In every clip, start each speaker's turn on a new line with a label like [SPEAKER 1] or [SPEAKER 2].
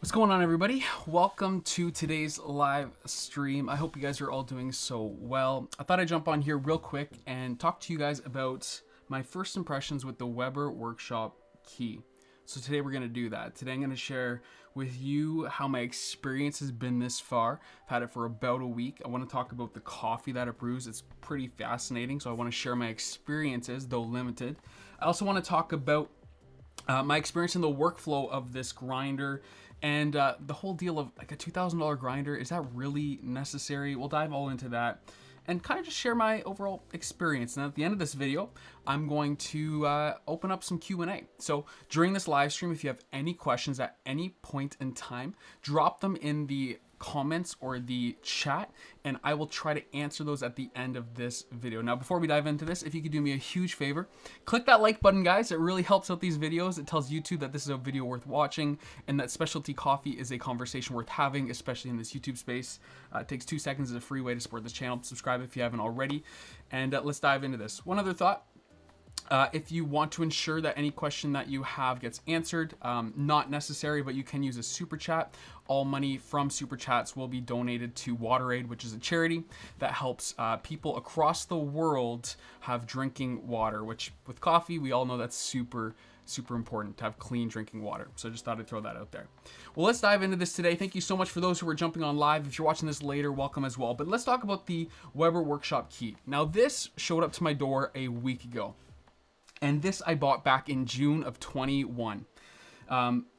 [SPEAKER 1] What's going on, everybody? Welcome to today's live stream. I hope you guys are all doing so well. I thought I'd jump on here real quick and talk to you guys about my first impressions with the Weber Workshop key. So today we're going to do that. Today I'm going to share with you how my experience has been this far. I've had it for about a week. I want to talk about the coffee that it brews. It's pretty fascinating, so I want to share my experiences, though limited. I also want to talk about my experience in the workflow of this grinder and the whole deal of like a $2,000 grinder. Is that really necessary? We'll dive all into that and kind of just share my overall experience. And at the end of this video, I'm going to open up some Q&A. So during this live stream, if you have any questions at any point in time, drop them in the comments or the chat, and I will try to answer those at the end of this video. Now, before we dive into this, if you could do me a huge favor, click that like button, guys. It really helps out these videos. It tells YouTube that this is a video worth watching and that specialty coffee is a conversation worth having, especially in this YouTube space. It takes 2 seconds. It's a free way to support this channel. Subscribe if you haven't already, and let's dive into this. One other thought. If you want to ensure that any question that you have gets answered, not necessary, but you can use a super chat. All money from super chats will be donated to WaterAid, which is a charity that helps people across the world have drinking water, which with coffee, we all know that's super important to have clean drinking water. So just thought I'd throw that out there. Well, let's dive into this today. Thank you so much for those who are jumping on live. If you're watching this later, welcome as well. But let's talk about the Weber Workshop key. Now, this showed up to my door a week ago. And this I bought back in June of 21.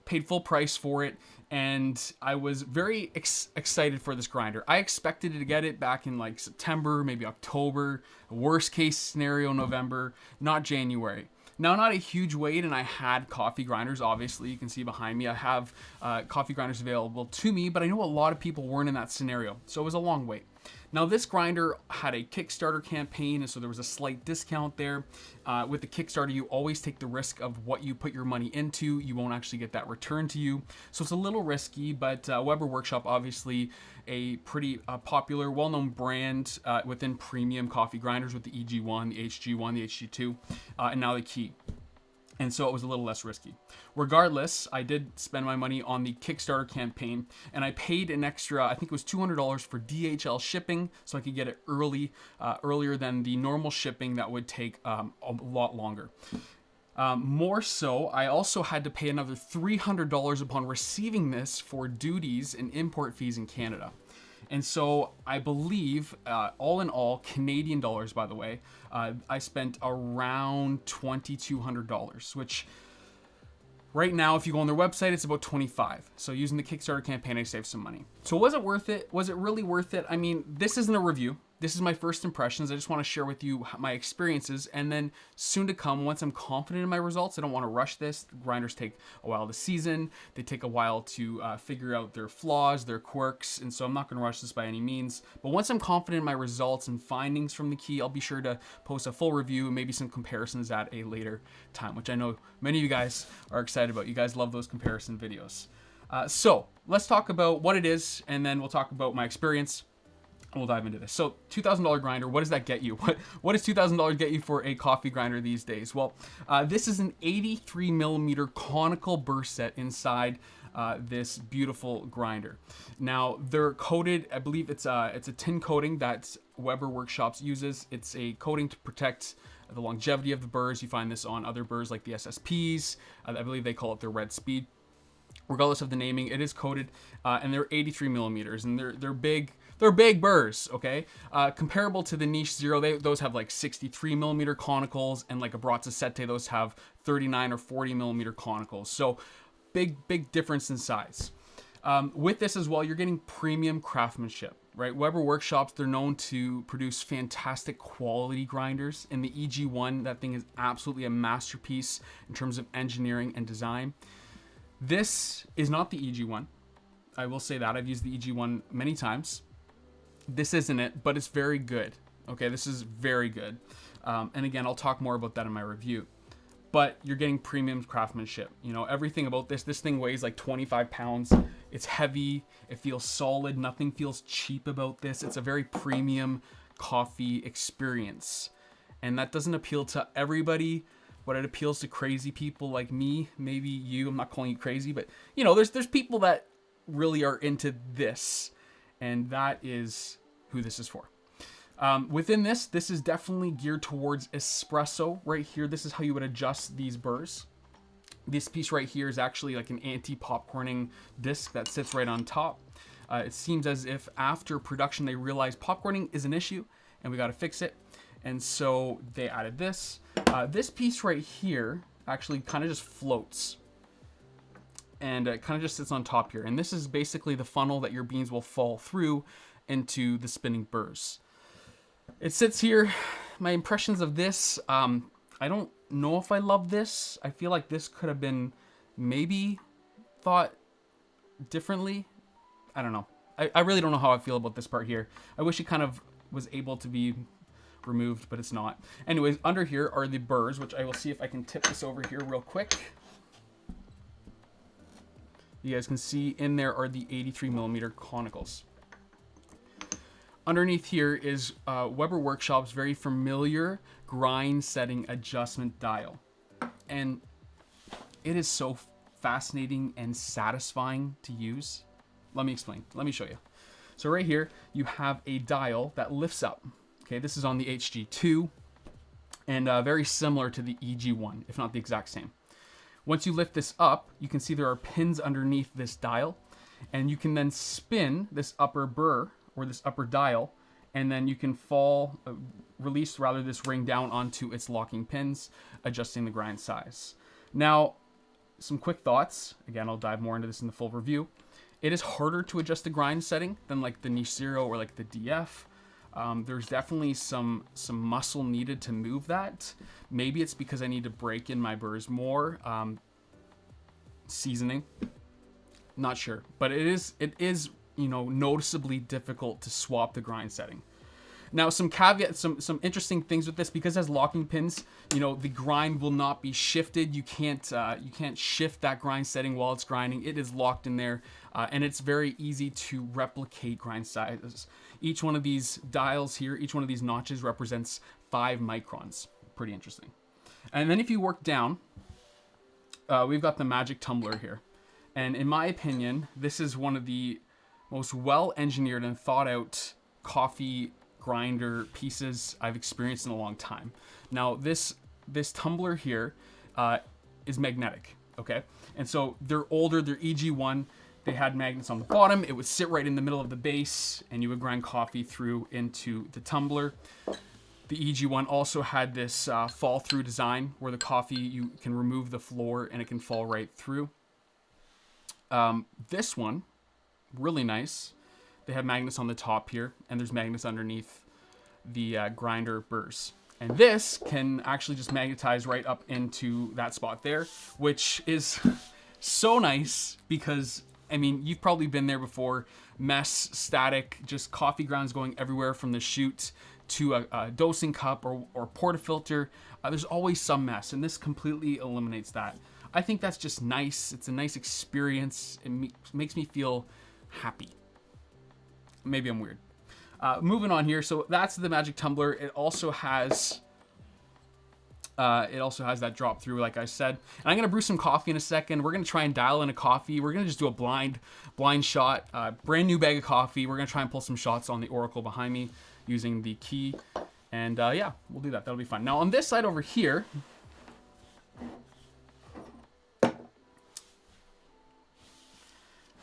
[SPEAKER 1] Paid full price for it, and I was very excited for this grinder. I expected to get it back in like September, maybe October, worst case scenario November, not January. Now, not a huge wait, and I had coffee grinders. Obviously, you can see behind me, I have coffee grinders available to me, but I know a lot of people weren't in that scenario, so it was a long wait. Now, this grinder had a Kickstarter campaign, and so there was a slight discount there. With the Kickstarter, you always take the risk of what you put your money into. You won't actually get that returned to you. So it's a little risky, but Weber Workshop, obviously a pretty popular, well-known brand within premium coffee grinders with the EG1, the HG1, the HG2, and now the key. And so it was a little less risky. Regardless, I did spend my money on the Kickstarter campaign, and I paid an extra, I think it was $200 for DHL shipping, so I could get it earlier than the normal shipping that would take a lot longer. More so, I also had to pay another $300 upon receiving this for duties and import fees in Canada. And so I believe, all in all, Canadian dollars, by the way, I spent around $2,200, which right now, if you go on their website, it's about $25. So using the Kickstarter campaign, I saved some money. So was it worth it? Was it really worth it? I mean, this isn't a review. This is my first impressions. I just want to share with you my experiences, and then soon to come, once I'm confident in my results, I don't want to rush this. The grinders take a while to season. They take a while to figure out their flaws, their quirks, and so I'm not going to rush this by any means. But once I'm confident in my results and findings from the key, I'll be sure to post a full review and maybe some comparisons at a later time, which I know many of you guys are excited about. You guys love those comparison videos. So let's talk about what it is, and then we'll talk about my experience. We'll dive into this. So $2,000 grinder, what does that get you? What does $2,000 get you for a coffee grinder these days? Well, this is an 83 millimeter conical burst set inside this beautiful grinder. Now, they're coated, I believe it's a tin coating that Weber Workshops uses. It's a coating to protect the longevity of the burrs. You find this on other burrs like the SSPs. I believe they call it their Red Speed. Regardless of the naming, it is coated, and they're 83 millimeters, and they're big. They're big burrs, okay? Comparable to the Niche Zero, those have like 63 millimeter conicals, and like a Brazza Sette, those have 39 or 40 millimeter conicals. So big difference in size. With this as well, you're getting premium craftsmanship, right? Weber Workshops, they're known to produce fantastic quality grinders. In the EG1, that thing is absolutely a masterpiece in terms of engineering and design. This is not the EG1. I will say that. I've used the EG1 many times. This isn't it, but it's very good. Okay, this is very good. And again, I'll talk more about that in my review. But you're getting premium craftsmanship. You know, everything about this thing weighs like 25 pounds. It's heavy. It feels solid. Nothing feels cheap about this. It's a very premium coffee experience. And that doesn't appeal to everybody, but it appeals to crazy people like me, maybe you. I'm not calling you crazy, but you know, there's people that really are into this, and that is who this is for. Within this is definitely geared towards espresso right here. This is how you would adjust these burrs. This piece right here is actually like an anti-popcorning disc that sits right on top. It seems as if after production they realized popcorning is an issue and we got to fix it. And so they added this. This piece right here actually kind of just floats. And it kind of just sits on top here. And this is basically the funnel that your beans will fall through into the spinning burrs. It sits here. My impressions of this, I don't know if I love this. I feel like this could have been maybe thought differently. I don't know. I really don't know how I feel about this part here. I wish it kind of was able to be removed, but it's not. Anyways, under here are the burrs, which I will see if I can tip this over here real quick. You guys can see in there are the 83mm conicals. Underneath here is Weber Workshop's very familiar grind setting adjustment dial. And it is so fascinating and satisfying to use. Let me explain. Let me show you. So right here, you have a dial that lifts up. Okay, this is on the HG2 and very similar to the EG1, if not the exact same. Once you lift this up, you can see there are pins underneath this dial, and you can then spin this upper burr or this upper dial, and then you can release rather this ring down onto its locking pins, adjusting the grind size. Now, some quick thoughts. Again, I'll dive more into this in the full review. It is harder to adjust the grind setting than like the 𝙇𝙤𝙣 or like the DF. There's definitely some muscle needed to move that. Maybe it's because I need to break in my burrs more. Seasoning, not sure, but it is noticeably difficult to swap the grind setting. Now, some caveats, some interesting things with this, because it has locking pins, the grind will not be shifted. You can't shift that grind setting while it's grinding. It is locked in there, and it's very easy to replicate grind sizes. Each one of these dials here, each one of these notches represents 5 microns. Pretty interesting. And then if you work down, we've got the magic tumbler here. And in my opinion, this is one of the most well-engineered and thought-out coffee grinder pieces I've experienced in a long time. Now, this tumbler here is magnetic, okay? And so they're older, they're EG1. They had magnets on the bottom. It would sit right in the middle of the base, and you would grind coffee through into the tumbler. The EG1 also had this fall-through design where the coffee, you can remove the floor and it can fall right through. This one, really nice. They have magnets on the top here, and there's magnets underneath the grinder burrs. And this can actually just magnetize right up into that spot there, which is so nice because, I mean, you've probably been there before. Mess, static, just coffee grounds going everywhere from the chute to a dosing cup or portafilter. There's always some mess, and this completely eliminates that. I think that's just nice. It's a nice experience. It makes me feel happy. Maybe I'm weird. Moving on here. So that's the magic tumbler. It also has that drop through, like I said. And I'm gonna brew some coffee in a second. We're gonna try and dial in a coffee. We're gonna just do a blind shot. Brand new bag of coffee. We're gonna try and pull some shots on the Oracle behind me using the key. And yeah, we'll do that. That'll be fun. Now on this side over here,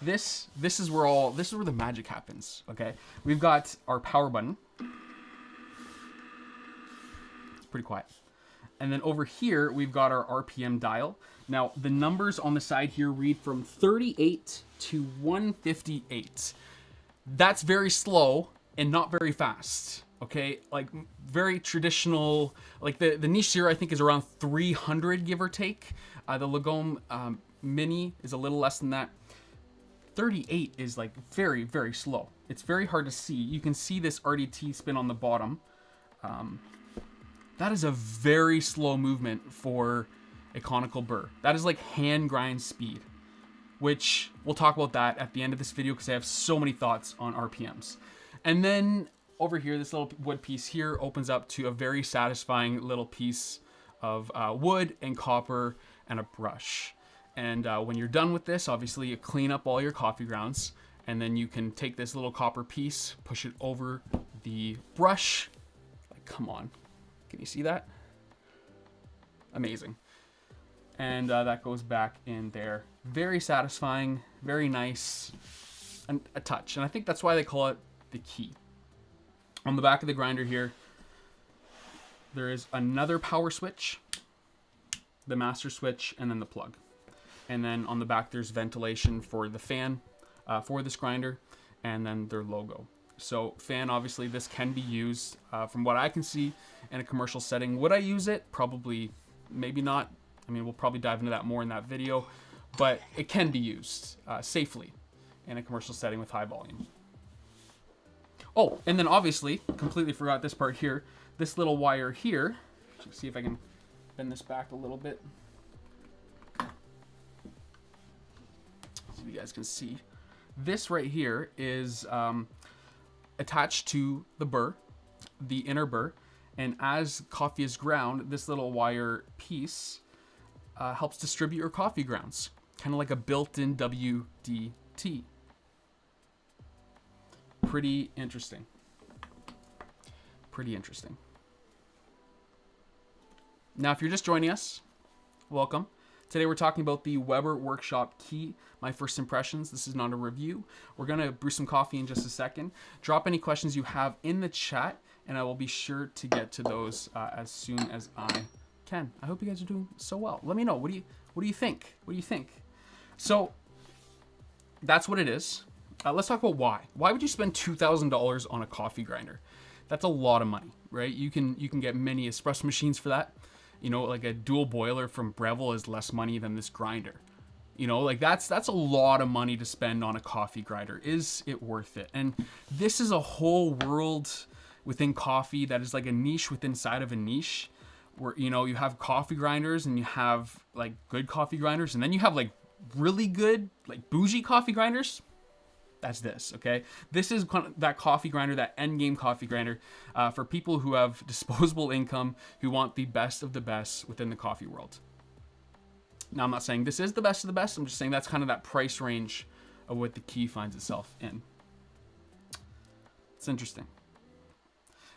[SPEAKER 1] this is where the magic happens. Okay, we've got our power button. It's pretty quiet. And then over here, we've got our RPM dial. Now, the numbers on the side here read from 38 to 158. That's very slow and not very fast, okay? Like, very traditional. Like, the 𝙇𝙤𝙣, I think, is around 300, give or take. The 𝙇𝙤𝙣 Mini is a little less than that. 38 is, like, very, very slow. It's very hard to see. You can see this RDT spin on the bottom. That is a very slow movement for a conical burr. That is like hand grind speed, which we'll talk about that at the end of this video because I have so many thoughts on RPMs. And then over here, this little wood piece here opens up to a very satisfying little piece of wood and copper and a brush. And when you're done with this, obviously you clean up all your coffee grounds, and then you can take this little copper piece, push it over the brush. Like, come on, can you see that? Amazing. And that goes back in there. Very satisfying, very nice, and a touch. And I think that's why they call it the key. On the back of the grinder here, there is another power switch, the master switch, and then the plug. And then on the back, there's ventilation for the fan for this grinder, and then their logo. So fan, obviously, this can be used, from what I can see, in a commercial setting. Would I use it? Probably, maybe not. I mean, we'll probably dive into that more in that video, but it can be used safely in a commercial setting with high volume. Oh, and then obviously, completely forgot this part here, this little wire here. Let's see if I can bend this back a little bit. So you guys can see. This right here is attached to the burr, the inner burr, and as coffee is ground, this little wire piece helps distribute your coffee grounds, kind of like a built-in WDT. Pretty interesting. Pretty interesting. Now, if you're just joining us, welcome. Today we're talking about the Weber Workshop Key, my first impressions. This is not a review. We're gonna brew some coffee in just a second. Drop any questions you have in the chat, and I will be sure to get to those as soon as I can. I hope you guys are doing so well. Let me know. What do you think? What do you think? So that's what it is. Let's talk about why. Why would you spend $2,000 on a coffee grinder? That's a lot of money, right? You can get many espresso machines for that. You know, like a dual boiler from Breville is less money than this grinder. You know, like that's a lot of money to spend on a coffee grinder. Is it worth it? And this is a whole world within coffee that is like a niche within inside of a niche, where, you know, you have coffee grinders and you have like good coffee grinders, and then you have like really good, like bougie coffee grinders. That's this, okay? This is kind of that coffee grinder, that end game coffee grinder for people who have disposable income, who want the best of the best within the coffee world. Now, I'm not saying this is the best of the best. I'm just saying that's kind of that price range of what the Key finds itself in. It's interesting.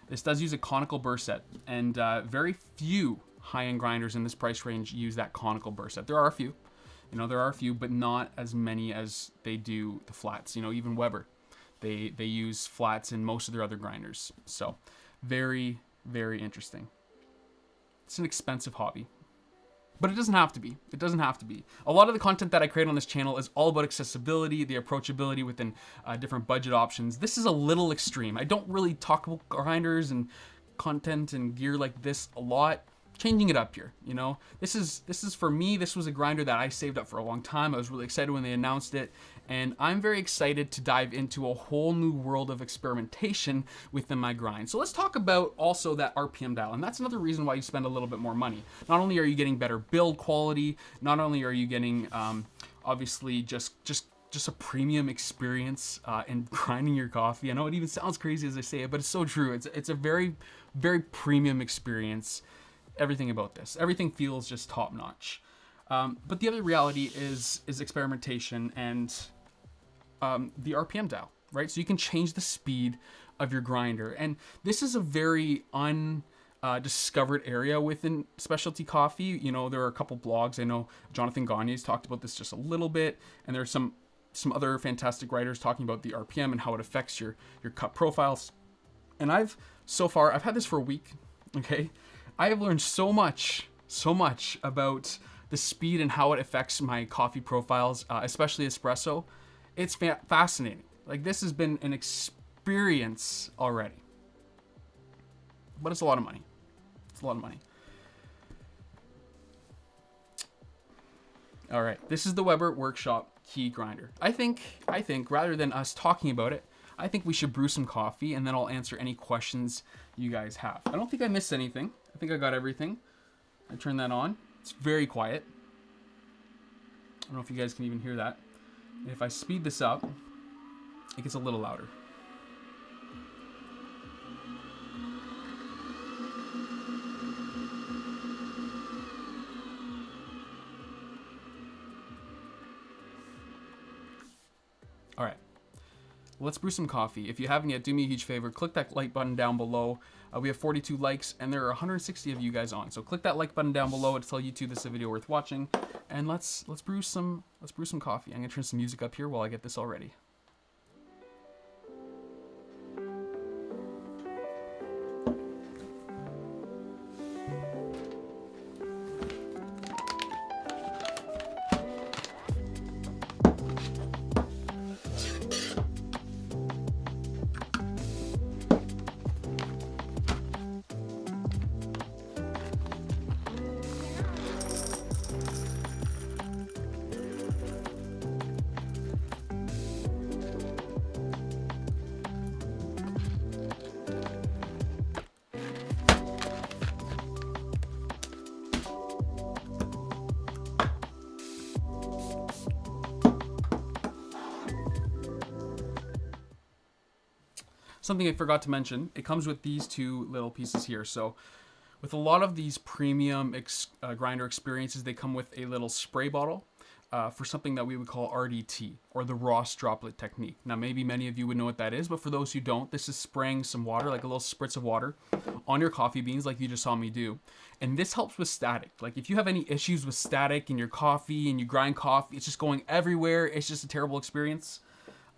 [SPEAKER 1] This does use a conical burr set, and very few high-end grinders in this price range use that conical burr set. There are a few. You know, there are a few, but not as many as they do the flats. You know, even Weber, they use flats in most of their other grinders. So very, very interesting. It's an expensive hobby, but it doesn't have to be. It doesn't have to be. A lot of the content that I create on this channel is all about accessibility, the approachability within different budget options. This is a little extreme. I don't really talk about grinders and content and gear like this a lot. Changing it up here, you know. This is for me. This was a grinder that I saved up for a long time. I was really excited when they announced it, and I'm very excited to dive into a whole new world of experimentation within my grind. So let's talk about also that RPM dial, and that's another reason why you spend a little bit more money. Not only are you getting better build quality, not only are you getting obviously just a premium experience in grinding your coffee. I know it even sounds crazy as I say it, but it's so true. It's a very, very premium experience. Everything about this, everything feels just top notch. But the other reality is experimentation and the RPM dial, right? So you can change the speed of your grinder. And this is a very undiscovered area within specialty coffee. You know, there are a couple blogs. I know Jonathan Gagne's talked about this just a little bit, and there's some other fantastic writers talking about the RPM and how it affects your cup profiles. And I've had this for a week, okay? I have learned so much about the speed and how it affects my coffee profiles, especially espresso. It's fascinating. Like, this has been an experience already. But it's a lot of money. It's a lot of money. All right, this is the Weber Workshop Key Grinder. I think rather than us talking about it, I think we should brew some coffee, and then I'll answer any questions you guys have. I don't think I missed anything. I think I got everything. I turn that on. It's very quiet. I don't know if you guys can even hear that. And if I speed this up, it gets a little louder. All right, let's brew some coffee. If you haven't yet, do me a huge favor. Click that like button down below. We have 42 likes, and there are 160 of you guys on. So click that like button down below to tell YouTube this is a video worth watching. And let's brew some coffee. I'm gonna turn some music up here while I get this all ready. Something I forgot to mention, it comes with these two little pieces here. So with a lot of these premium grinder experiences, they come with a little spray bottle for something that we would call RDT, or the Ross droplet technique. Now, maybe many of you would know what that is, but for those who don't, this is spraying some water, like a little spritz of water, on your coffee beans like you just saw me do. And this helps with static. Like if you have any issues with static in your coffee and you grind coffee, it's just going everywhere, it's just a terrible experience.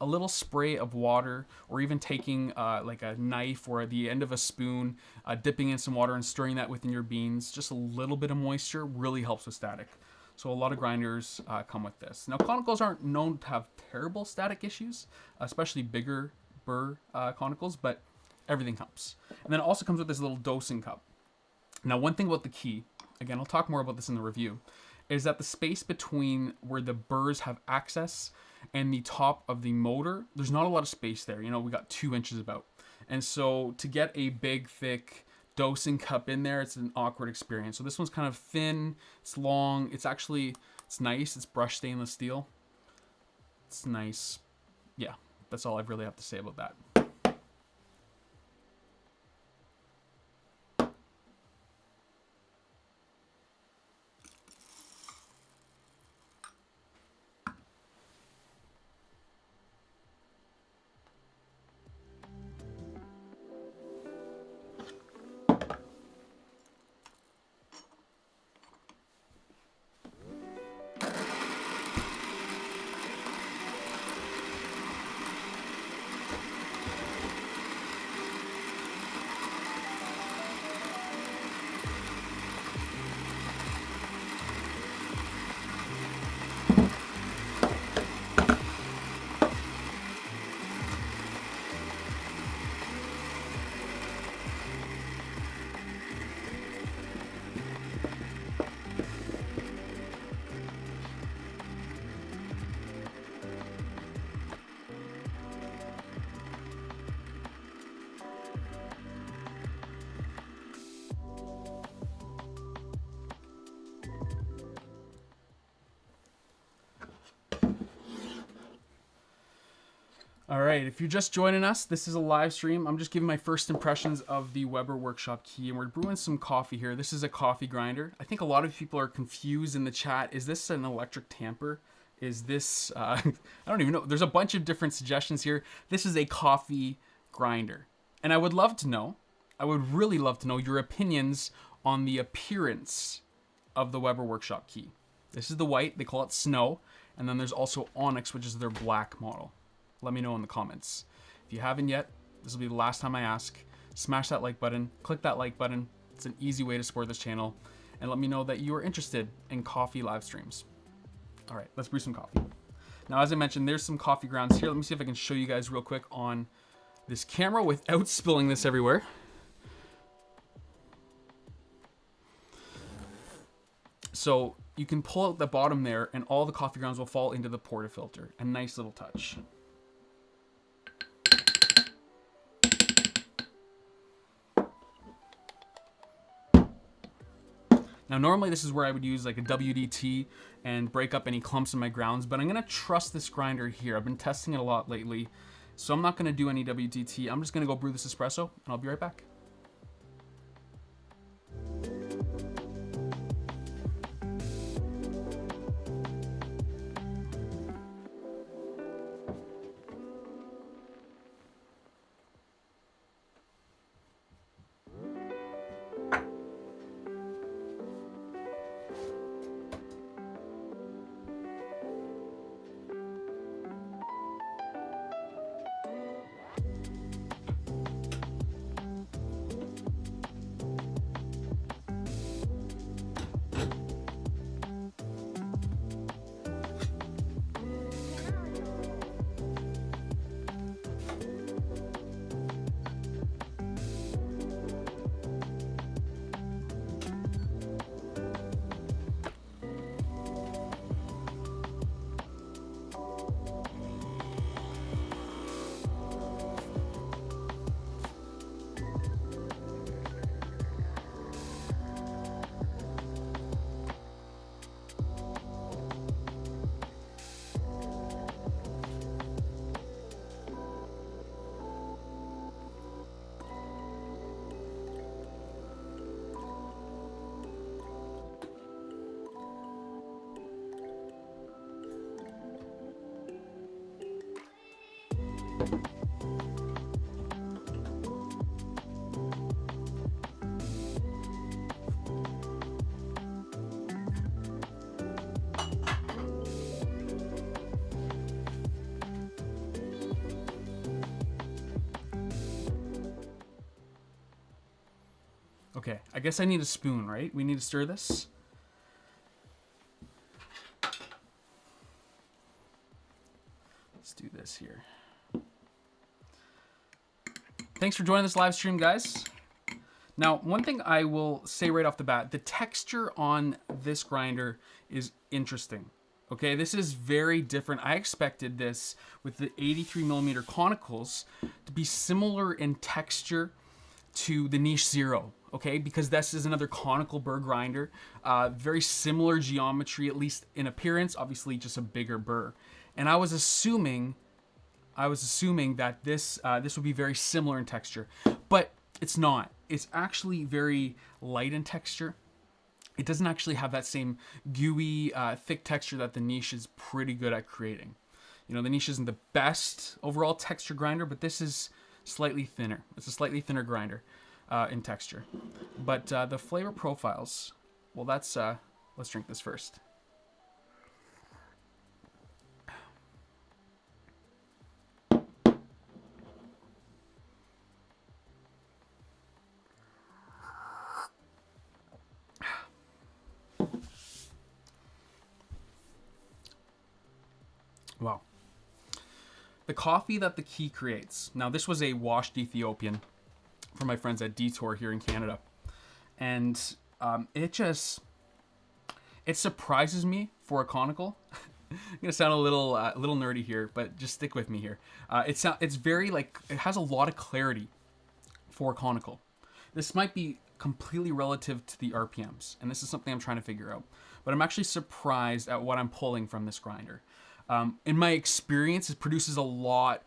[SPEAKER 1] A little spray of water, or even taking like a knife or the end of a spoon, dipping in some water and stirring that within your beans, just a little bit of moisture really helps with static. So a lot of grinders come with this. Now, conicals aren't known to have terrible static issues, especially bigger burr conicals, but everything helps. And then it also comes with this little dosing cup. Now, one thing about the key, again, I'll talk more about this in the review, is that the space between where the burrs have access and the top of the motor, there's not a lot of space there. You know, we got 2 inches about. And so to get a big, thick dosing cup in there, it's an awkward experience. So this one's kind of thin, it's long, it's nice, it's brushed stainless steel. It's nice. Yeah, that's all I really have to say about that. All right, if you're just joining us, this is a live stream. I'm just giving my first impressions of the Weber Workshop Key, and we're brewing some coffee here. This is a coffee grinder. I think a lot of people are confused in the chat. Is this an electric tamper? Is this, I don't even know. There's a bunch of different suggestions here. This is a coffee grinder. And I would love to know, I would really love to know your opinions on the appearance of the Weber Workshop Key. This is the white, they call it Snow. And then there's also Onyx, which is their black model. Let me know in the comments. If you haven't yet, this will be the last time I ask. Smash that like button, click that like button. It's an easy way to support this channel. And let me know that you are interested in coffee live streams. All right, let's brew some coffee. Now, as I mentioned, there's some coffee grounds here. Let me see if I can show you guys real quick on this camera without spilling this everywhere. So you can pull out the bottom there and all the coffee grounds will fall into the portafilter. A nice little touch. Now, normally this is where I would use like a WDT and break up any clumps in my grounds, but I'm gonna trust this grinder here. I've been testing it a lot lately, so I'm not gonna do any WDT. I'm just gonna go brew this espresso, and I'll be right back. Okay, I guess I need a spoon, right? We need to stir this. Let's do this here. Thanks for joining this live stream, guys. Now, one thing I will say right off the bat, the texture on this grinder is interesting. Okay, this is very different. I expected this with the 83mm conicals to be similar in texture to the 𝙇𝙤𝙣𝙠𝙨, okay, because this is another conical burr grinder, very similar geometry, at least in appearance, obviously just a bigger burr. And I was assuming that this would be very similar in texture, but it's not. It's actually very light in texture. It doesn't actually have that same gooey, thick texture that the 𝙇𝙤 is pretty good at creating. You know, the 𝙇𝙤 isn't the best overall texture grinder, but this is slightly thinner. It's a slightly thinner grinder in texture. But the flavor profiles, well, that's, let's drink this first. Wow. The coffee that the key creates. Now, this was a washed Ethiopian from my friends at Detour here in Canada. And it surprises me for a conical. I'm gonna sound a little nerdy here, but just stick with me here. It's very like, it has a lot of clarity for a conical. This might be completely relative to the RPMs, and this is something I'm trying to figure out. But I'm actually surprised at what I'm pulling from this grinder. In my experience, it produces a lot.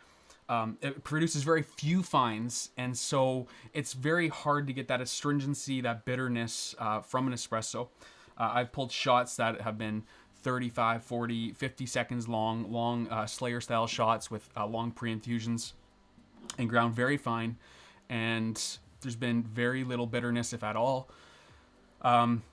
[SPEAKER 1] It produces very few fines, and so it's very hard to get that astringency, that bitterness from an espresso. I've pulled shots that have been 35, 40, 50 seconds long Slayer style shots with long pre-infusions and ground very fine, and there's been very little bitterness, if at all.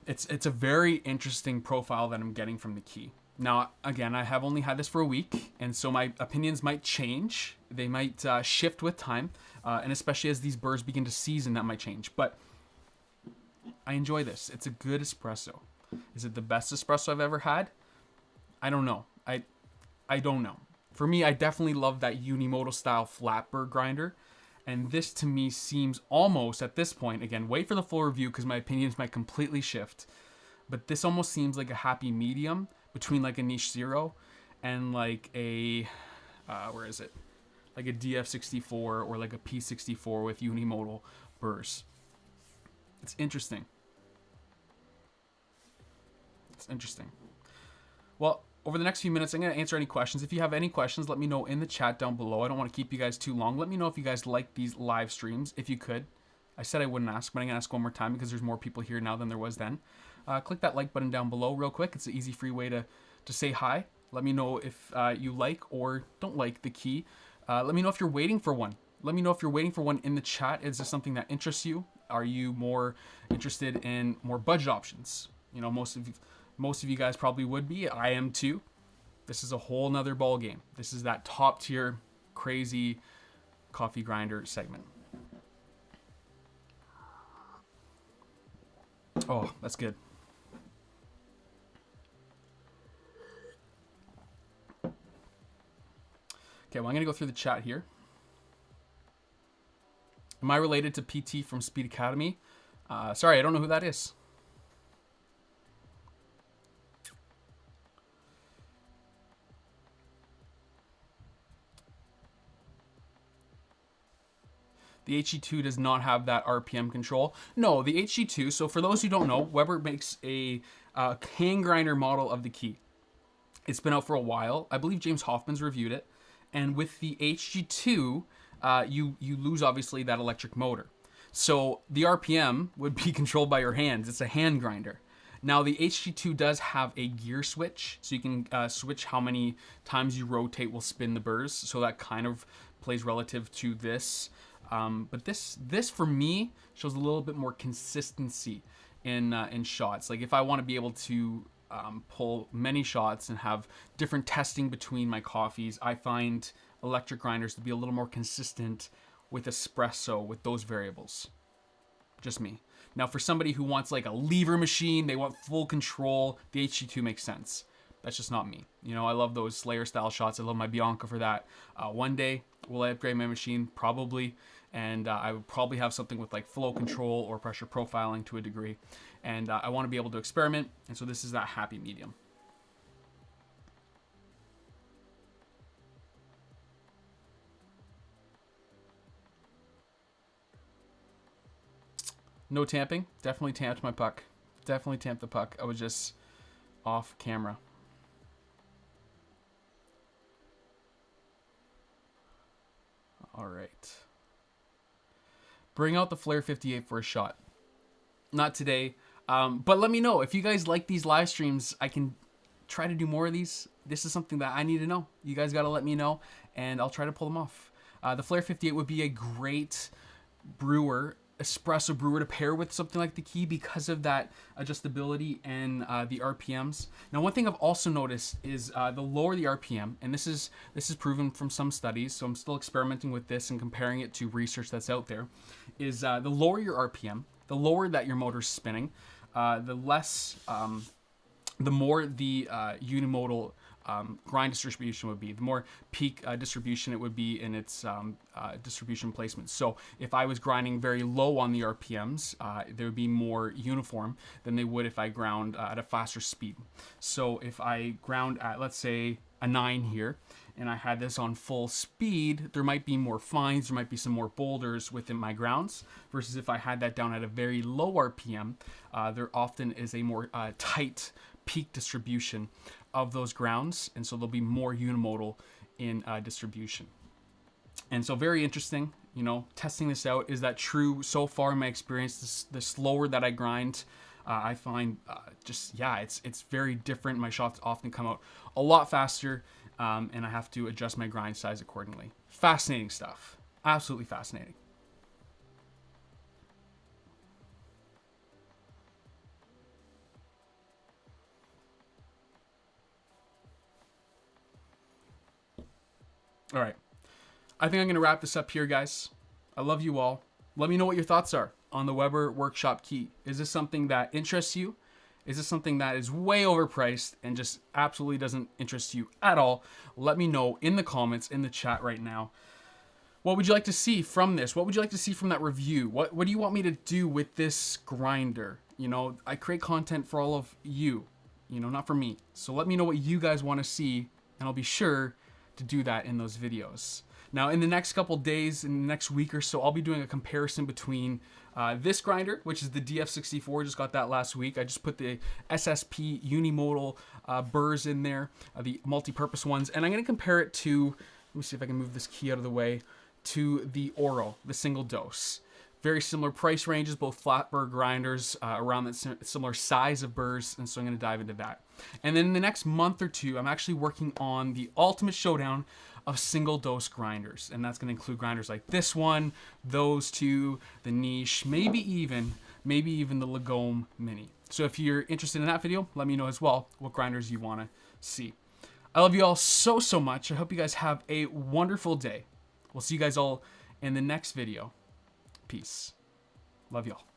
[SPEAKER 1] It's a very interesting profile that I'm getting from the key. Now, again, I have only had this for a week, and so my opinions might change. They might shift with time, and especially as these burrs begin to season, that might change. But I enjoy this. It's a good espresso. Is it the best espresso I've ever had? I don't know. I don't know. For me, I definitely love that Unimoto style flat burr grinder, and this to me seems almost, at this point, again, wait for the full review because my opinions might completely shift, but this almost seems like a happy medium between like a 𝙇𝙤𝙣𝙠𝙨 and like a, where is it? Like a DF64 or like a P64 with Unimoto burrs. It's interesting. It's interesting. Well, over the next few minutes, I'm going to answer any questions. If you have any questions, let me know in the chat down below. I don't want to keep you guys too long. Let me know if you guys like these live streams, if you could. I said I wouldn't ask, but I'm going to ask one more time because there's more people here now than there was then. Click that like button down below real quick. It's an easy, free way to say hi. Let me know if you like or don't like the key. Let me know if you're waiting for one. Let me know if you're waiting for one in the chat. Is this something that interests you? Are you more interested in more budget options? You know, most of you guys probably would be. I am too. This is a whole nother ball game. This is that top tier, crazy coffee grinder segment. Oh, that's good. Okay, well, I'm going to go through the chat here. Am I related to PT from Speed Academy? Sorry, I don't know who that is. The HE2 does not have that RPM control. No, the HE2, so for those who don't know, Weber makes a hand grinder model of the key. It's been out for a while. I believe James Hoffman's reviewed it. And with the HG2, you lose, obviously, that electric motor. So the RPM would be controlled by your hands. It's a hand grinder. Now, the HG2 does have a gear switch, so you can switch how many times you rotate will spin the burrs. So that kind of plays relative to this. But this for me shows a little bit more consistency in shots. Like if I want to be able to pull many shots and have different testing between my coffees, I find electric grinders to be a little more consistent with espresso with those variables. Just me. Now for somebody who wants like a lever machine, they want full control, the HT2 makes sense. That's just not me. You know, I love those Slayer style shots. I love my Bianca for that. One day, will I upgrade my machine? Probably. And I would probably have something with like flow control or pressure profiling to a degree. And I want to be able to experiment. And so this is that happy medium. No tamping. Definitely tamped my puck. Definitely tamped the puck. I was just off camera. All right. Bring out the Flare 58 for a shot. Not today. But let me know if you guys like these live streams. I can try to do more of these. This is something that I need to know. You guys got to let me know, and I'll try to pull them off. The Flare 58 would be a great espresso brewer to pair with something like the Key because of that adjustability and the RPMs. Now, one thing I've also noticed is the lower the RPM, and this is proven from some studies, so I'm still experimenting with this and comparing it to research that's out there, is the lower your RPM, the lower that your motor's spinning, the more the unimodal grind distribution would be, the more peak distribution it would be in its distribution placement. So if I was grinding very low on the RPMs, they would be more uniform than they would if I ground at a faster speed. So if I ground at, let's say, a 9 here, and I had this on full speed, there might be more fines, there might be some more boulders within my grounds, versus if I had that down at a very low RPM, there often is a more tight peak distribution of those grounds, and so they'll be more unimodal in distribution. And so very interesting, you know, testing this out. Is that true? So far in my experience, the slower that I grind, I find it's very different. My shots often come out a lot faster, and I have to adjust my grind size accordingly. Fascinating stuff. Absolutely fascinating. All right. I think I'm going to wrap this up here, guys. I love you all. Let me know what your thoughts are on the Weber Workshop Key. Is this something that interests you? Is this something that is way overpriced and just absolutely doesn't interest you at all? Let me know in the comments, in the chat right now. What would you like to see from this? What would you like to see from that review? What do you want me to do with this grinder? You know, I create content for all of you, you know, not for me. So let me know what you guys want to see, and I'll be sure to do that in those videos. Now, in the next couple days, in the next week or so, I'll be doing a comparison between this grinder, which is the DF64, just got that last week. I just put the SSP unimodal burrs in there, the multi-purpose ones, and I'm going to compare it to, let me see if I can move this key out of the way, to the Oro, the single dose. Very similar price ranges, both flat burr grinders, around that similar size of burrs, and so I'm going to dive into that. And then in the next month or two, I'm actually working on the ultimate showdown of single dose grinders, and that's going to include grinders like this one, those two, the Niche, maybe even the Lagome Mini. So if you're interested in that video, let me know as well what grinders you want to see. I love you all so much. I hope you guys have a wonderful day. We'll see you guys all in the next video. Peace. Love y'all.